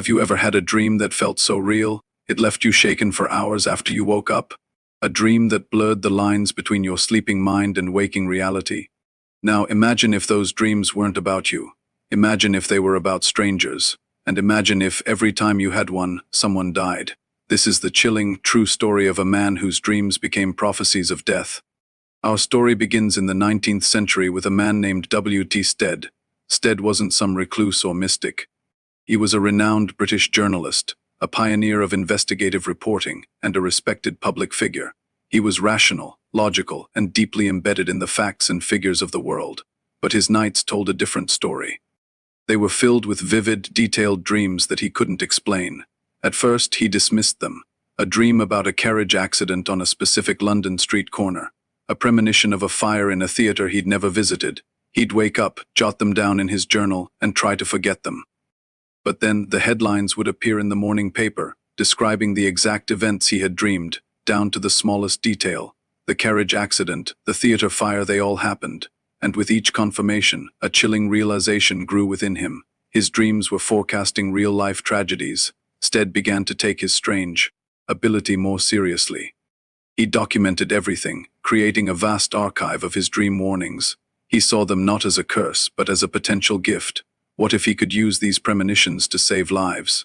Have you ever had a dream that felt so real, it left you shaken for hours after you woke up? A dream that blurred the lines between your sleeping mind and waking reality? Now imagine if those dreams weren't about you. Imagine if they were about strangers. And imagine if every time you had one, someone died. This is the chilling, true story of a man whose dreams became prophecies of death. Our story begins in the 19th century with a man named W.T. Stead. Stead wasn't some recluse or mystic. He was a renowned British journalist, a pioneer of investigative reporting, and a respected public figure. He was rational, logical, and deeply embedded in the facts and figures of the world. But his nights told a different story. They were filled with vivid, detailed dreams that he couldn't explain. At first, he dismissed them. A dream about a carriage accident on a specific London street corner. A premonition of a fire in a theater he'd never visited. He'd wake up, jot them down in his journal, and try to forget them. But then the headlines would appear in the morning paper, describing the exact events he had dreamed, down to the smallest detail. The carriage accident, the theater fire, they all happened. And with each confirmation, a chilling realization grew within him. His dreams were forecasting real-life tragedies. Stead began to take his strange ability more seriously. He documented everything, creating a vast archive of his dream warnings. He saw them not as a curse, but as a potential gift. What if he could use these premonitions to save lives?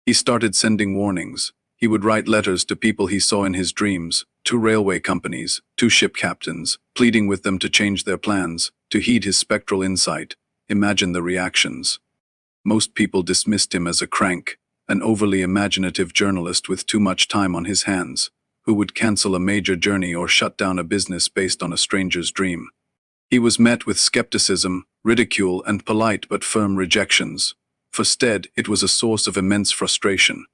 He started sending warnings. He would write letters to people he saw in his dreams, to railway companies, to ship captains, pleading with them to change their plans, to heed his spectral insight. Imagine the reactions. Most people dismissed him as a crank, an overly imaginative journalist with too much time on his hands, who would cancel a major journey or shut down a business based on a stranger's dream. He was met with skepticism, ridicule, and polite but firm rejections. For Stead, it was a source of immense frustration.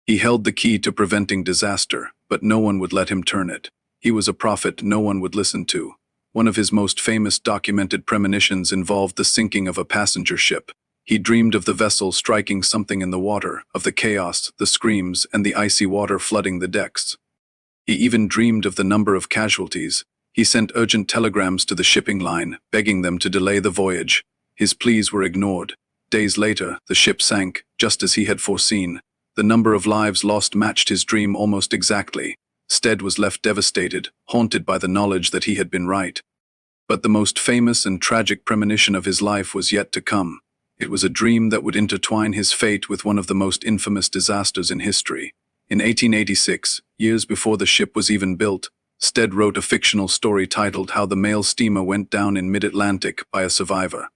He held the key to preventing disaster, but no one would let him turn it. He was a prophet no one would listen to. One of his most famous documented premonitions involved the sinking of a passenger ship. He dreamed of the vessel striking something in the water, of the chaos, the screams, and the icy water flooding the decks. He even dreamed of the number of casualties. He sent urgent telegrams to the shipping line, begging them to delay the voyage. His pleas were ignored. Days later, the ship sank, just as he had foreseen. The number of lives lost matched his dream almost exactly. Stead was left devastated, haunted by the knowledge that he had been right. But the most famous and tragic premonition of his life was yet to come. It was a dream that would intertwine his fate with one of the most infamous disasters in history. In 1886, years before the ship was even built, Stead wrote a fictional story titled How the Mail Steamer Went Down in Mid-Atlantic by a Survivor.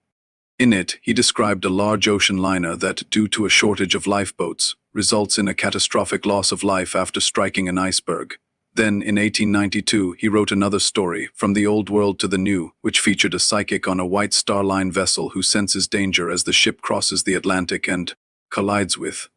In it, he described a large ocean liner that, due to a shortage of lifeboats, results in a catastrophic loss of life after striking an iceberg. Then, in 1892, he wrote another story, From the Old World to the New, which featured a psychic on a White Star Line vessel who senses danger as the ship crosses the Atlantic and collides with,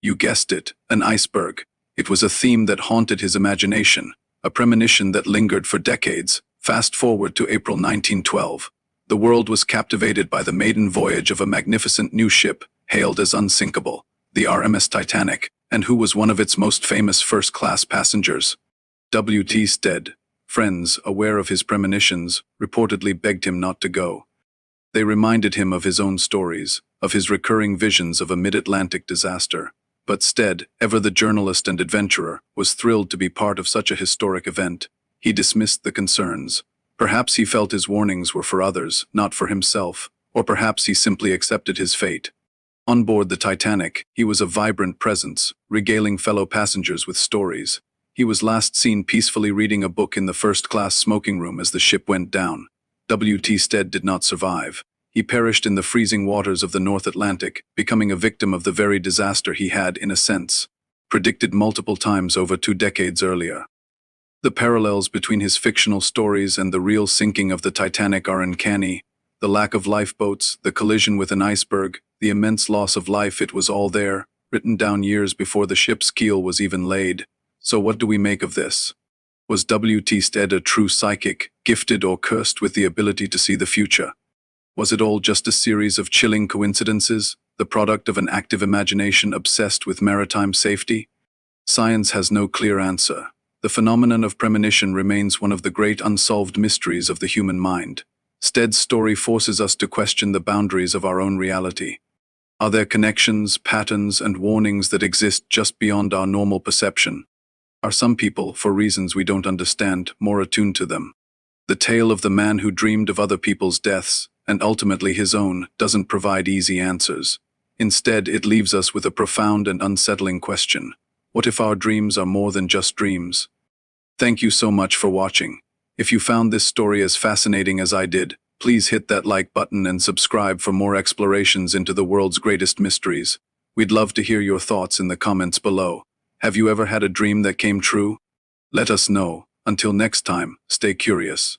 you guessed it, an iceberg. It was a theme that haunted his imagination, a premonition that lingered for decades. Fast forward to April 1912. The world was captivated by the maiden voyage of a magnificent new ship, hailed as unsinkable, the RMS Titanic, and who was one of its most famous first-class passengers. W.T. Stead. Friends, aware of his premonitions, reportedly begged him not to go. They reminded him of his own stories, of his recurring visions of a mid-Atlantic disaster. But Stead, ever the journalist and adventurer, was thrilled to be part of such a historic event. He dismissed the concerns. Perhaps he felt his warnings were for others, not for himself, or perhaps he simply accepted his fate. On board the Titanic, he was a vibrant presence, regaling fellow passengers with stories. He was last seen peacefully reading a book in the first-class smoking room as the ship went down. W.T. Stead did not survive. He perished in the freezing waters of the North Atlantic, becoming a victim of the very disaster he had, in a sense, predicted multiple times over 2 decades earlier. The parallels between his fictional stories and the real sinking of the Titanic are uncanny. The lack of lifeboats, the collision with an iceberg, the immense loss of life, it was all there, written down years before the ship's keel was even laid. So what do we make of this? Was W.T. Stead a true psychic, gifted or cursed with the ability to see the future? Was it all just a series of chilling coincidences, the product of an active imagination obsessed with maritime safety? Science has no clear answer. The phenomenon of premonition remains one of the great unsolved mysteries of the human mind. Stead's story forces us to question the boundaries of our own reality. Are there connections, patterns, and warnings that exist just beyond our normal perception? Are some people, for reasons we don't understand, more attuned to them? The tale of the man who dreamed of other people's deaths, and ultimately his own, doesn't provide easy answers. Instead, it leaves us with a profound and unsettling question. What if our dreams are more than just dreams? Thank you so much for watching. If you found this story as fascinating as I did, please hit that like button and subscribe for more explorations into the world's greatest mysteries. We'd love to hear your thoughts in the comments below. Have you ever had a dream that came true? Let us know. Until next time, stay curious.